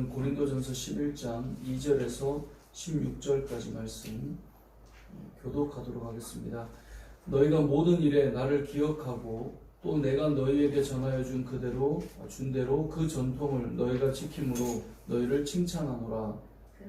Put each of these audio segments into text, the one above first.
본문은 고린도전서 11장 2절에서 16절까지 말씀 교독하도록 하겠습니다. 너희가 모든 일에 나를 기억하고 또 내가 너희에게 전하여 준 대로 그 전통을 너희가 지킴으로 너희를 칭찬하노라.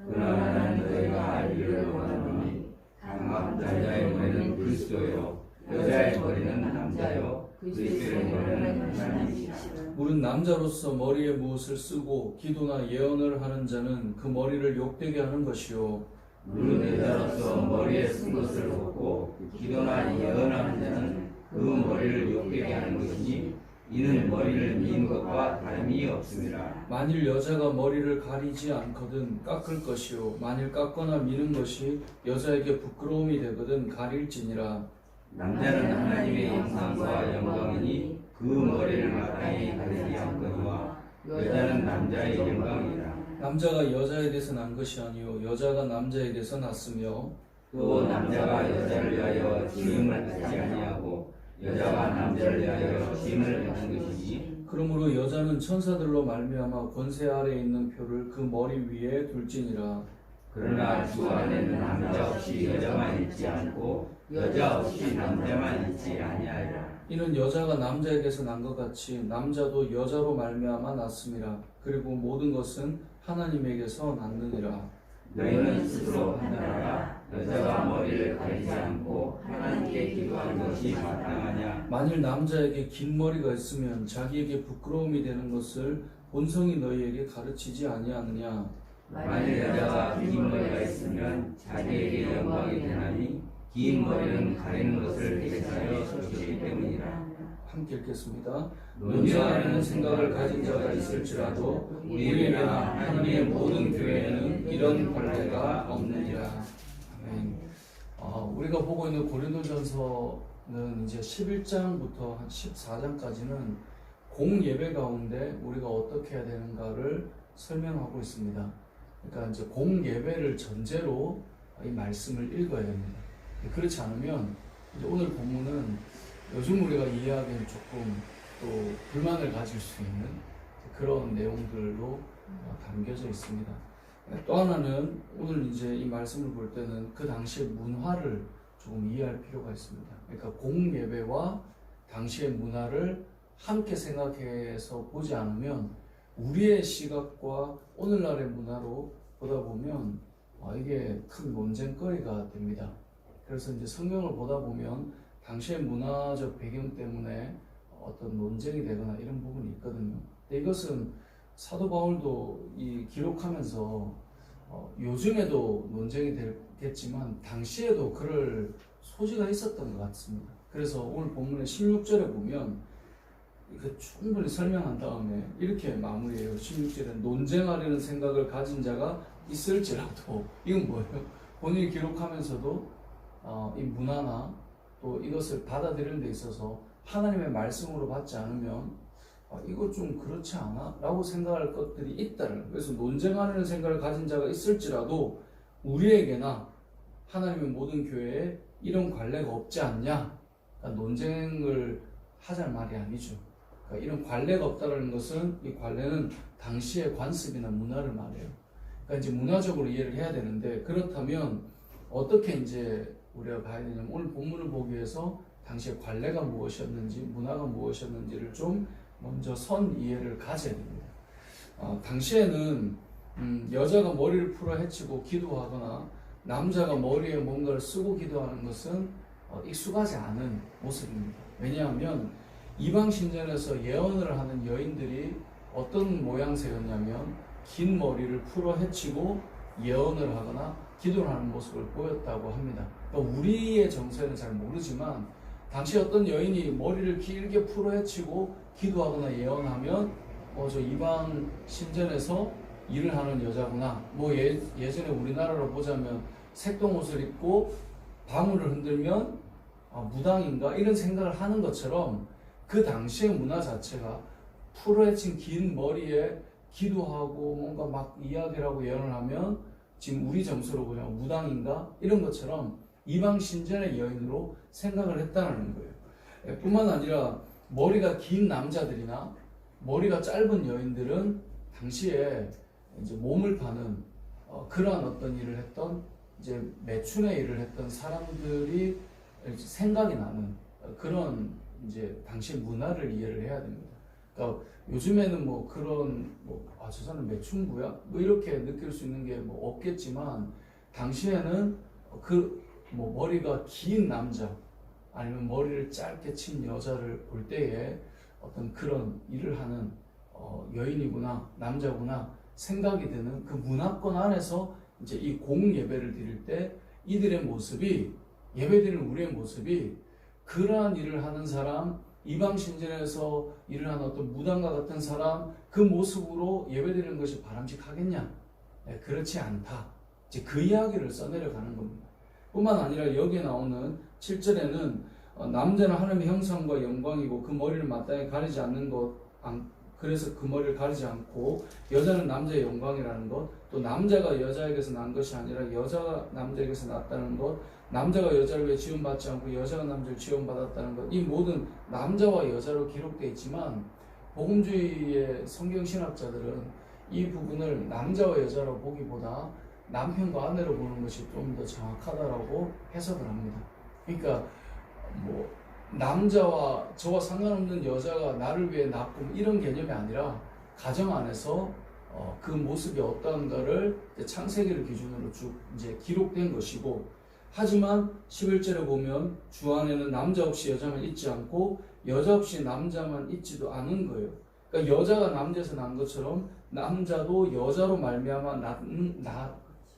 그러나 나는 너희가 알기를 원하노니 남자의 머리는 그리스도요 여자의 머리는 남자요 그리스도의 머리는 하나님이시라. 우린 남자로서 머리에 무엇을 쓰고 기도나 예언을 하는 자는 그 머리를 욕되게 하는 것이요, 우린 여자로서 머리에 쓴 것을 벗고 기도나 예언하는 자는 그 머리를 욕되게 하는 것이니 이는 머리를 미는 것과 다름이 없습니다. 만일 여자가 머리를 가리지 않거든 깎을 것이요, 만일 깎거나 미는 것이 여자에게 부끄러움이 되거든 가릴지니라. 남자는 하나님의 형상과 영광이니 그 머리를 마땅히 가리지 않거니와 여자는 남자의 영광이라. 남자가 여자에 대해서 난 것이 아니요 여자가 남자에 대해서 났으며 또 남자가 여자를 위하여 지음을 받지 아니하고 여자가 남자를 위하여 지음을 받는 것이니 그러므로 여자는 천사들로 말미암아 권세 아래에 있는 표를 그 머리 위에 둘지니라. 그러나 주 안에는 남자 없이 여자만 있지 않고 여자 없이 남자만 있지 아니하리라. 이는 여자가 남자에게서 난 것 같이 남자도 여자로 말미암아 났음이라. 그리고 모든 것은 하나님에게서 났느니라. 너희는 스스로 판단하라. 여자가 머리를 가리지 않고 하나님께 기도하는 것이 마땅하냐. 만일 남자에게 긴 머리가 있으면 자기에게 부끄러움이 되는 것을 본성이 너희에게 가르치지 아니하느냐. 만일 여자가 긴 머리가 있으면 자기에게 영광이 되나니 긴 머리는 가리는 것을 대신하여 주시기 때문이라. 함께 읽겠습니다. 논쟁하려는 생각을 가진 자가 있을지라도 우리나 하나님의 모든 교회에는 이런 관례가 없느니라. 아멘. 우리가 보고 있는 고린도전서는 이제 11장부터 한 14장까지는 공예배 가운데 우리가 어떻게 해야 되는가를 설명하고 있습니다. 그러니까 이제 공예배를 전제로 이 말씀을 읽어야 됩니다. 그렇지 않으면 이제 오늘 본문은 요즘 우리가 이해하기엔 조금 또 불만을 가질 수 있는 그런 내용들로 담겨져 있습니다. 또 하나는 오늘 이제 이 말씀을 볼 때는 그 당시의 문화를 조금 이해할 필요가 있습니다. 그러니까 공예배와 당시의 문화를 함께 생각해서 보지 않으면 우리의 시각과 오늘날의 문화로 보다 보면 이게 큰 논쟁거리가 됩니다. 그래서 이제 성경을 보다 보면 당시의 문화적 배경 때문에 어떤 논쟁이 되거나 이런 부분이 있거든요. 근데 이것은 사도 바울도 이 기록하면서 요즘에도 논쟁이 되겠지만 당시에도 그럴 소지가 있었던 것 같습니다. 그래서 오늘 본문의 16절에 보면 이거 충분히 설명한 다음에 이렇게 마무리해요. 16절에 논쟁하려는 생각을 가진 자가 있을지라도, 이건 뭐예요? 본인이 기록하면서도 이 문화나 또 이것을 받아들이는 데 있어서 하나님의 말씀으로 받지 않으면 이거 좀 그렇지 않아? 라고 생각할 것들이 있다는 거예요. 그래서 논쟁하려는 생각을 가진 자가 있을지라도 우리에게나 하나님의 모든 교회에 이런 관례가 없지 않냐? 그러니까 논쟁을 하자는 말이 아니죠. 그러니까 이런 관례가 없다는 것은 이 관례는 당시의 관습이나 문화를 말해요. 그러니까 이제 문화적으로 이해를 해야 되는데, 그렇다면 어떻게 이제 우리가 봐야 되냐면 오늘 본문을 보기 위해서 당시의 관례가 무엇이었는지 문화가 무엇이었는지를 좀 먼저 선 이해를 가져야 됩니다. 당시에는 여자가 머리를 풀어 헤치고 기도하거나 남자가 머리에 뭔가를 쓰고 기도하는 것은 익숙하지 않은 모습입니다. 왜냐하면 이방 신전에서 예언을 하는 여인들이 어떤 모양새였냐면 긴 머리를 풀어 헤치고 예언을 하거나 기도를 하는 모습을 보였다고 합니다. 그러니까 우리의 정서에는 잘 모르지만 당시 어떤 여인이 머리를 길게 풀어 헤치고 기도하거나 예언하면 저 이방 신전에서 일을 하는 여자구나. 예전에 우리나라로 보자면 색동옷을 입고 방울을 흔들면 무당인가 이런 생각을 하는 것처럼 그 당시의 문화 자체가 풀어헤친 긴 머리에 기도하고 뭔가 막 이야기를 하고 예언을 하면 지금 우리 정서로 보면 무당인가 이런 것처럼 이방 신전의 여인으로 생각을 했다는 거예요. 뿐만 아니라 머리가 긴 남자들이나 머리가 짧은 여인들은 당시에 이제 몸을 파는 그러한 어떤 일을 했던 이제 매춘의 일을 했던 사람들이 생각이 나는 그런 이제 당시 문화를 이해를 해야 됩니다. 그러니까 요즘에는 뭐 그런 저 사람 매춘부야? 뭐 이렇게 느낄 수 있는 게 뭐 없겠지만 당시에는 뭐 머리가 긴 남자 아니면 머리를 짧게 친 여자를 볼 때에 어떤 그런 일을 하는 여인이구나 남자구나 생각이 드는 그 문화권 안에서 이제 이 공 예배를 드릴 때 이들의 모습이 예배 드리는 우리의 모습이 그러한 일을 하는 사람 이방 신전에서 일을 하는 어떤 무당과 같은 사람 그 모습으로 예배 드리는 것이 바람직하겠냐? 네, 그렇지 않다. 이제 그 이야기를 써내려가는 겁니다. 뿐만 아니라 여기에 나오는 7절에는 남자는 하나님의 형상과 영광이고 그 머리를 마땅히 가리지 않는 것 그래서 그 머리를 가리지 않고 여자는 남자의 영광이라는 것, 또 남자가 여자에게서 난 것이 아니라 여자가 남자에게서 났다는 것, 남자가 여자를 왜 지원받지 않고 여자가 남자를 지원받았다는 것, 이 모든 남자와 여자로 기록되어 있지만 복음주의의 성경신학자들은 이 부분을 남자와 여자로 보기보다 남편과 아내로 보는 것이 좀 더 정확하다라고 해석을 합니다. 그러니까 뭐 남자와 저와 상관없는 여자가 나를 위해 낳고 이런 개념이 아니라 가정 안에서 그 모습이 어떠한가를 창세기를 기준으로 쭉 이제 기록된 것이고, 하지만 11절에 보면 주 안에는 남자 없이 여자만 있지 않고 여자 없이 남자만 있지도 않은 거예요. 그러니까 여자가 남자에서 난 것처럼 남자도 여자로 말미암아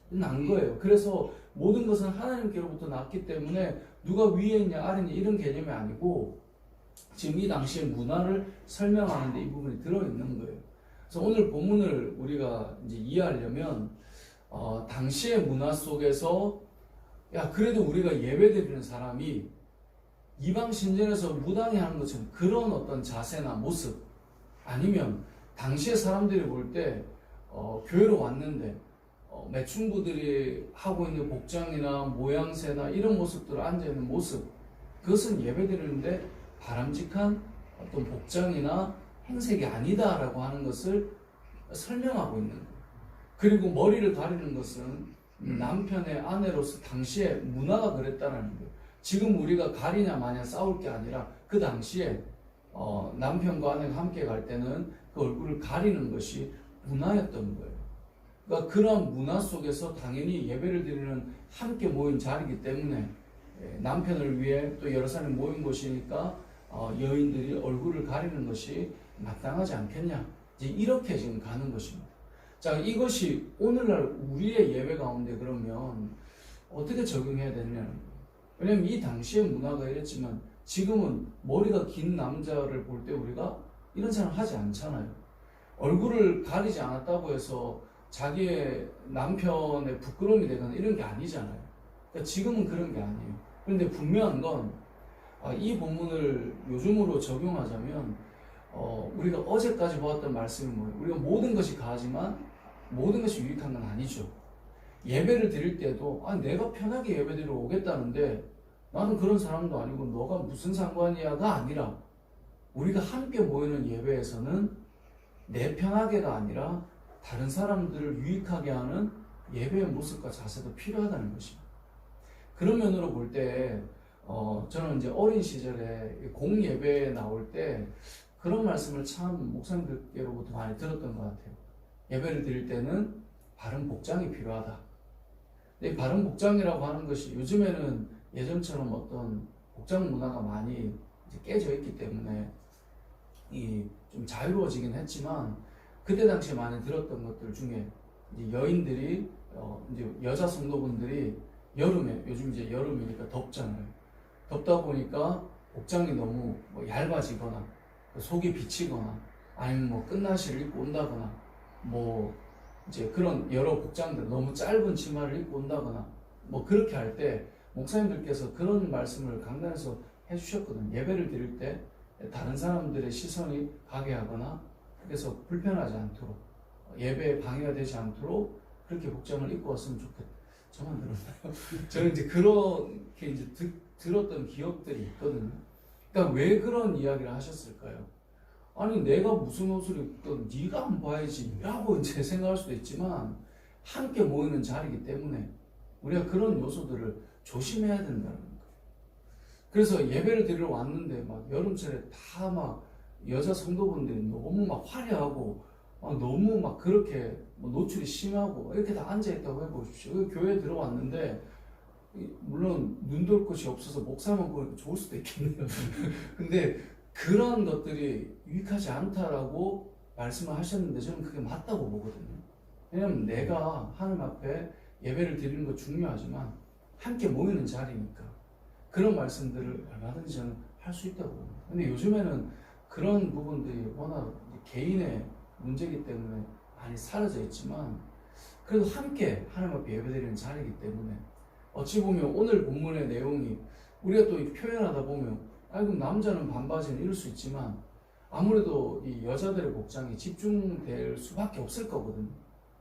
난 거예요. 그래서 모든 것은 하나님께로부터 났기 때문에 누가 위에 있냐 아래 있냐 이런 개념이 아니고 지금 이 당시의 문화를 설명하는데 이 부분이 들어있는 거예요. 그래서 오늘 본문을 우리가 이제 이해하려면 당시의 문화 속에서 그래도 우리가 예배드리는 사람이 이방 신전에서 무당이 하는 것처럼 그런 어떤 자세나 모습 아니면 당시의 사람들이 볼 때 교회로 왔는데 매춘부들이 하고 있는 복장이나 모양새나 이런 모습들 앉아있는 모습 그것은 예배드리는데 바람직한 어떤 복장이나 행색이 아니다라고 하는 것을 설명하고 있는 거예요. 그리고 머리를 가리는 것은 남편의 아내로서 당시에 문화가 그랬다는 거예요. 지금 우리가 가리냐 마냐 싸울 게 아니라 그 당시에 남편과 아내가 함께 갈 때는 그 얼굴을 가리는 것이 문화였던 거예요. 그러니까 그런 문화 속에서 당연히 예배를 드리는 함께 모인 자리이기 때문에 남편을 위해 또 여러 사람이 모인 곳이니까 여인들이 얼굴을 가리는 것이 마땅하지 않겠냐, 이제 이렇게 지금 가는 것입니다. 자, 이것이 오늘날 우리의 예배 가운데 그러면 어떻게 적용해야 되느냐는 거예요. 왜냐하면 이 당시의 문화가 이랬지만 지금은 머리가 긴 남자를 볼 때 우리가 이런 사람 하지 않잖아요. 얼굴을 가리지 않았다고 해서 자기의 남편의 부끄러움이 되거나 이런 게 아니잖아요. 그러니까 지금은 그런 게 아니에요. 그런데 분명한 건 이 본문을 요즘으로 적용하자면 우리가 어제까지 보았던 말씀이 뭐예요? 우리가 모든 것이 가하지만 모든 것이 유익한 건 아니죠. 예배를 드릴 때도 내가 편하게 예배드리러 오겠다는데 나는 그런 사람도 아니고 너가 무슨 상관이야가 아니라 우리가 함께 모이는 예배에서는 내 편하게가 아니라 다른 사람들을 유익하게 하는 예배의 모습과 자세도 필요하다는 것입니다. 그런 면으로 볼 때 저는 이제 어린 시절에 공예배에 나올 때 그런 말씀을 참 목사님들께로부터 많이 들었던 것 같아요. 예배를 드릴 때는 바른 복장이 필요하다. 근데 바른 복장이라고 하는 것이 요즘에는 예전처럼 어떤 복장 문화가 많이 이제 깨져 있기 때문에 좀 자유로워지긴 했지만 그때 당시에 많이 들었던 것들 중에 이제 여인들이 이제 여자 성도분들이 여름에 요즘 이제 여름이니까 덥잖아요. 덥다 보니까 복장이 너무 얇아지거나 속이 비치거나 아니면 끝나시를 입고 온다거나 이제 그런 여러 복장들 너무 짧은 치마를 입고 온다거나 그렇게 할 때 목사님들께서 그런 말씀을 강단에서 해주셨거든요. 예배를 드릴 때 다른 사람들의 시선이 가게 하거나 그래서 불편하지 않도록 예배에 방해가 되지 않도록 그렇게 복장을 입고 왔으면 좋겠다. 저만 들었나요? 저는 이제 그렇게 이제 들었던 기억들이 있거든요. 그러니까 왜 그런 이야기를 하셨을까요? 아니 내가 무슨 옷을 입든 네가 안 봐야지 라고 이제 생각할 수도 있지만 함께 모이는 자리이기 때문에 우리가 그런 요소들을 조심해야 된다는 거예요. 그래서 예배를 드리러 왔는데 막 여름철에 다 막 여자 성도분들이 너무 막 화려하고 막 너무 막 그렇게 뭐 노출이 심하고 이렇게 다 앉아있다고 해보십시오. 교회에 들어왔는데 물론 눈 돌 곳이 없어서 목사만 보니까 좋을 수도 있겠네요. 근데 그런 것들이 유익하지 않다라고 말씀을 하셨는데 저는 그게 맞다고 보거든요. 왜냐면 내가 하나님 앞에 예배를 드리는 거 중요하지만 함께 모이는 자리니까 그런 말씀들을 얼마든지 저는 할 수 있다고 봅니다. 근데 요즘에는 그런 부분들이 워낙 개인의 문제이기 때문에 많이 사라져 있지만 그래도 함께 하나님 앞에 예배드리는 자리이기 때문에 어찌 보면 오늘 본문의 내용이 우리가 또 표현하다 보면 그럼 남자는 반바지는 이럴 수 있지만 아무래도 이 여자들의 복장이 집중될 수밖에 없을 거거든요.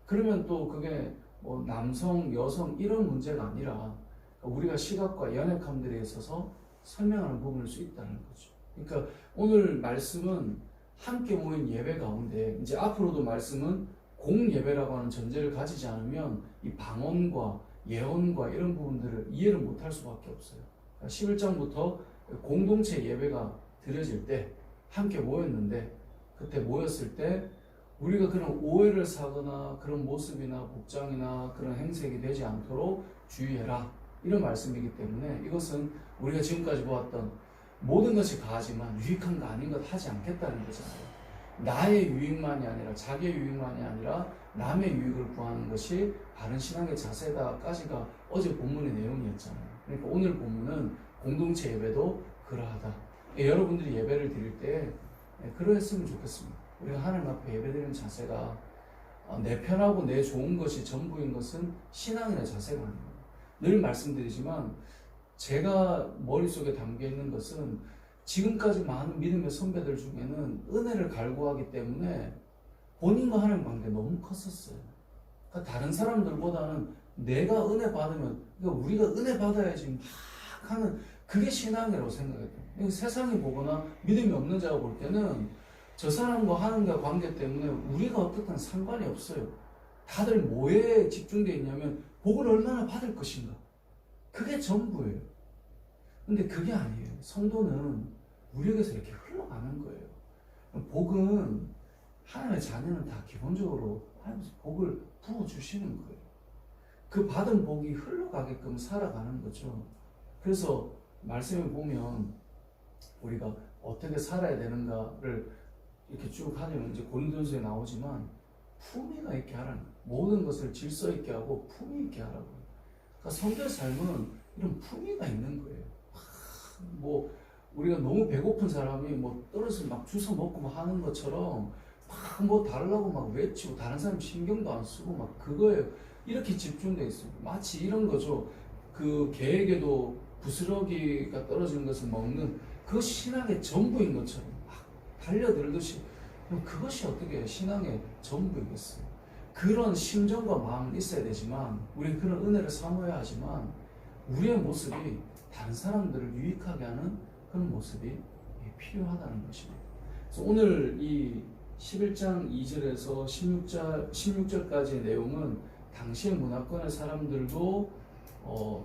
그러면 또 그게 뭐 남성, 여성 이런 문제가 아니라 우리가 시각과 연약함들에 있어서 설명하는 부분일 수 있다는 거죠. 그러니까 오늘 말씀은 함께 모인 예배 가운데 이제 앞으로도 말씀은 공예배라고 하는 전제를 가지지 않으면 이 방언과 예언과 이런 부분들을 이해를 못할 수밖에 없어요. 11장부터 공동체 예배가 드려질 때 함께 모였는데 그때 모였을 때 우리가 그런 오해를 사거나 그런 모습이나 복장이나 그런 행색이 되지 않도록 주의해라 이런 말씀이기 때문에 이것은 우리가 지금까지 보았던 모든 것이 가하지만 유익한 거 아닌 것 하지 않겠다는 거잖아요. 나의 유익만이 아니라 자기의 유익만이 아니라 남의 유익을 구하는 것이 바른 신앙의 자세다까지가 어제 본문의 내용이었잖아요. 그러니까 오늘 본문은 공동체 예배도 그러하다. 여러분들이 예배를 드릴 때 그러했으면 좋겠습니다. 우리가 하나님 앞에 예배드리는 자세가 내 편하고 내 좋은 것이 전부인 것은 신앙의 자세가 아닙니다. 늘 말씀드리지만 제가 머릿속에 담겨있는 것은 지금까지 많은 믿음의 선배들 중에는 은혜를 갈구하기 때문에 본인과 하나님 관계 너무 컸었어요. 그러니까 다른 사람들보다는 내가 은혜 받으면 그러니까 우리가 은혜 받아야지 막 하는 그게 신앙이라고 생각해요. 세상이 보거나 믿음이 없는 자가 볼 때는 저 사람과 하나님과 관계 때문에 우리가 어떻든 상관이 없어요. 다들 뭐에 집중되어 있냐면 복을 얼마나 받을 것인가. 그게 전부예요. 근데 그게 아니에요. 성도는 우리에게서 이렇게 흘러가는 거예요. 복은 하나님의 자녀는 다 기본적으로 하나님께서 복을 부어주시는 거예요. 그 받은 복이 흘러가게끔 살아가는 거죠. 그래서 말씀에 보면 우리가 어떻게 살아야 되는가를 이렇게 쭉 하면 이제 고린도전서에 나오지만 품위가 있게 하라는 거예요. 모든 것을 질서 있게 하고 품위 있게 하라고. 그러니까 성도의 삶은 이런 품위가 있는 거예요. 뭐 우리가 너무 배고픈 사람이 뭐 떨어서 막 주워 먹고 막 하는 것처럼 막 뭐 달라고 막 외치고 다른 사람 신경도 안 쓰고 막 그거에 이렇게 집중돼 있습니다. 마치 이런 거죠. 그 개에게도 부스러기가 떨어지는 것을 먹는 그것이 신앙의 전부인 것처럼 막 달려들듯이 그것이 어떻게 신앙의 전부이겠어요. 그런 심정과 마음은 있어야 되지만 우리는 그런 은혜를 사모해야 하지만 우리의 모습이 다른 사람들을 유익하게 하는 그런 모습이 필요하다는 것입니다. 그래서 오늘 이 11장 2절에서 16절까지의 내용은 당시의 문화권의 사람들도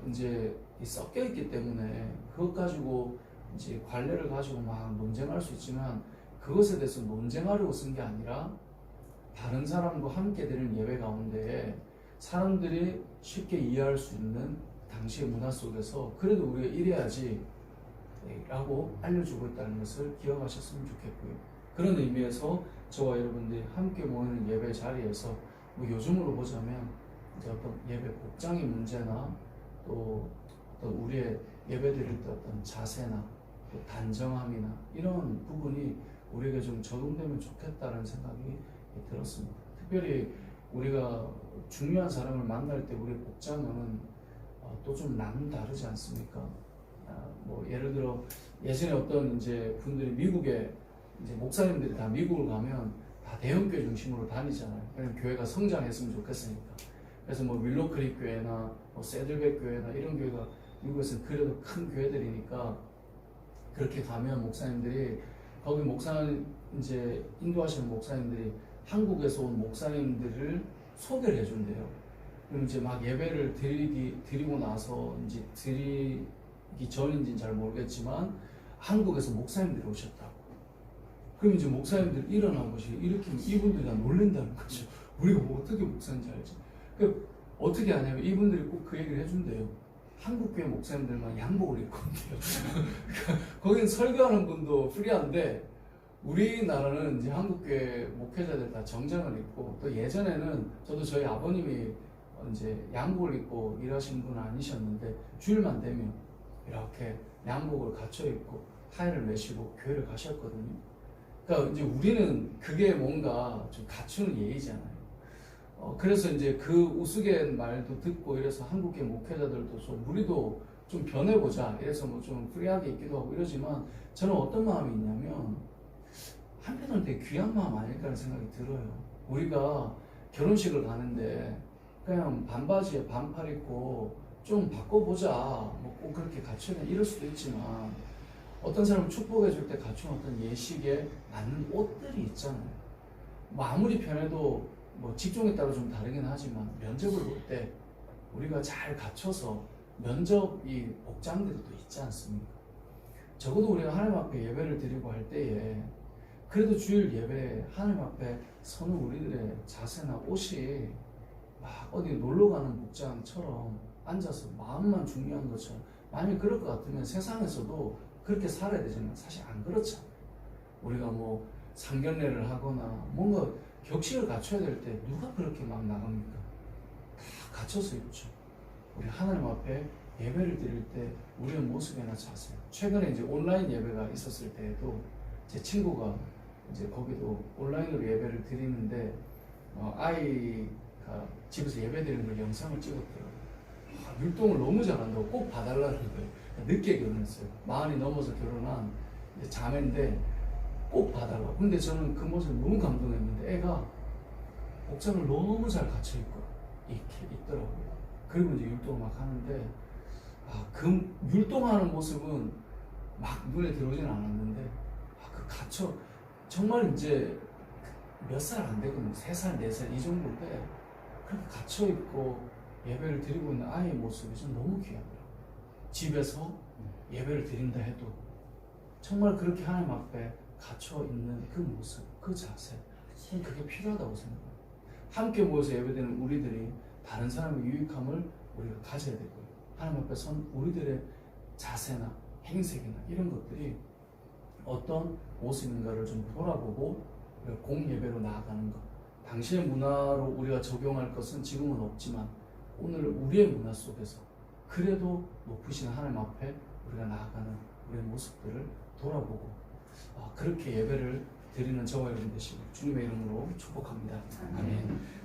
이제 섞여 있기 때문에 그것 가지고 이제 관례를 가지고 막 논쟁할 수 있지만 그것에 대해서 논쟁하려고 쓴 게 아니라 다른 사람과 함께 드리는 예배 가운데 사람들이 쉽게 이해할 수 있는 당시의 문화 속에서 그래도 우리가 이래야지 라고 알려주고 있다는 것을 기억하셨으면 좋겠고요. 그런 의미에서 저와 여러분들이 함께 모이는 예배 자리에서 뭐 요즘으로 보자면 이제 어떤 예배 복장의 문제나 또 어떤 우리의 예배 드릴 때 어떤 자세나 또 단정함이나 이런 부분이 우리에게 좀 적용되면 좋겠다는 생각이 들었습니다. 특별히 우리가 중요한 사람을 만날 때 우리의 복장은 또 좀 남다르지 않습니까? 뭐 예를 들어 예전에 어떤 이제 분들이 미국에 이제 목사님들이 다 미국을 가면 다 대형교회 중심으로 다니잖아요. 왜냐면 교회가 성장했으면 좋겠으니까. 그래서 뭐 윌로크릭 교회나 뭐 새들백 교회나 이런 교회가 미국에서는 그래도 큰 교회들이니까 그렇게 가면 목사님들이 거기 목사님 이제 인도하시는 목사님들이 한국에서 온 목사님들을 소개를 해준대요. 그럼 이제 막 예배를 드리고 나서 이제 드리기 전인지는 잘 모르겠지만 한국에서 목사님들이 오셨다고. 그럼 이제 목사님들 일어난 것이 일으키면 이분들이 다 놀란다는 거죠. 우리가 뭐 어떻게 목사인지 알지? 그 어떻게 하냐면 이분들이 꼭 그 얘기를 해준대요. 한국교회 목사님들만 양복을 입고 온대요. 거긴 설교하는 분도 프리한데 우리나라는 이제 한국교회 목회자들 다 정장을 입고, 또 예전에는 저도 저희 아버님이 이제 양복을 입고 일하신 분은 아니셨는데 주일만 되면 이렇게 양복을 갖춰 입고 타이를 매시고 교회를 가셨거든요. 그러니까 이제 우리는 그게 뭔가 좀 갖추는 예의잖아요. 그래서 이제 그 우스갯말도 듣고 이래서 한국계 목회자들도 좀 우리도 좀 변해보자 이래서 뭐 좀 프리하게 있기도 하고 이러지만, 저는 어떤 마음이 있냐면 한편으로는 되게 귀한 마음 아닐까라는 생각이 들어요. 우리가 결혼식을 가는데 그냥 반바지에 반팔 입고 좀 바꿔보자, 뭐 꼭 그렇게 갖춰야 돼 이럴 수도 있지만, 어떤 사람을 축복해 줄 때 갖춘 어떤 예식에 맞는 옷들이 있잖아요. 뭐 아무리 편해도 뭐 직종에 따라 좀 다르긴 하지만 면접을 볼 때 우리가 잘 갖춰서 면접이 복장들이 또 있지 않습니까? 적어도 우리가 하나님 앞에 예배를 드리고 할 때에 그래도 주일 예배 하나님 앞에 서는 우리들의 자세나 옷이 막 어디 놀러 가는 복장처럼 앉아서 마음만 중요한 것처럼, 만약에 그럴 것 같으면 세상에서도 그렇게 살아야 되지만 사실 안 그렇잖아요. 우리가 뭐 상견례를 하거나 뭔가 격식을 갖춰야 될 때 누가 그렇게 막 나갑니까? 다 갖춰서 입죠. 우리 하나님 앞에 예배를 드릴 때 우리의 모습이나 자세. 최근에 이제 온라인 예배가 있었을 때에도 제 친구가 이제 거기도 온라인으로 예배를 드리는데 아이가 집에서 예배 드리는 걸 영상을 찍었더라고요. 율동을 너무 잘한다고 꼭 봐달라는 거예요. 늦게 결혼했어요. 40이 넘어서 결혼한 자매인데 꼭 봐달라고. 근데 저는 그 모습을 너무 감동했는데 애가 복장을 너무 잘 갖춰 입고 이렇게 있더라고요. 그리고 이제 율동을 막 하는데 그 율동하는 모습은 막 눈에 들어오지는 않았는데 그 갖춰 정말 이제 몇 살 안 되거든요. 3살, 4살 이 정도인데 그렇게 갖춰 입고 예배를 드리고 있는 아이의 모습이 좀 너무 귀하더라고요. 집에서 예배를 드린다 해도 정말 그렇게 하나님 앞에 갇혀 있는 그 모습, 그 자세, 저는 그게 필요하다고 생각합니다. 함께 모여서 예배드리는 우리들이 다른 사람의 유익함을 우리가 가져야 되고요. 하나님 앞에 선 우리들의 자세나 행색이나 이런 것들이 어떤 모습인가를 좀 돌아보고 공예배로 나아가는 것. 당시의 문화로 우리가 적용할 것은 지금은 없지만 오늘 우리의 문화 속에서 그래도 높으신 하나님 앞에 우리가 나아가는 우리의 모습들을 돌아보고 그렇게 예배를 드리는 저와 여러분 되시고 주님의 이름으로 축복합니다. 아멘.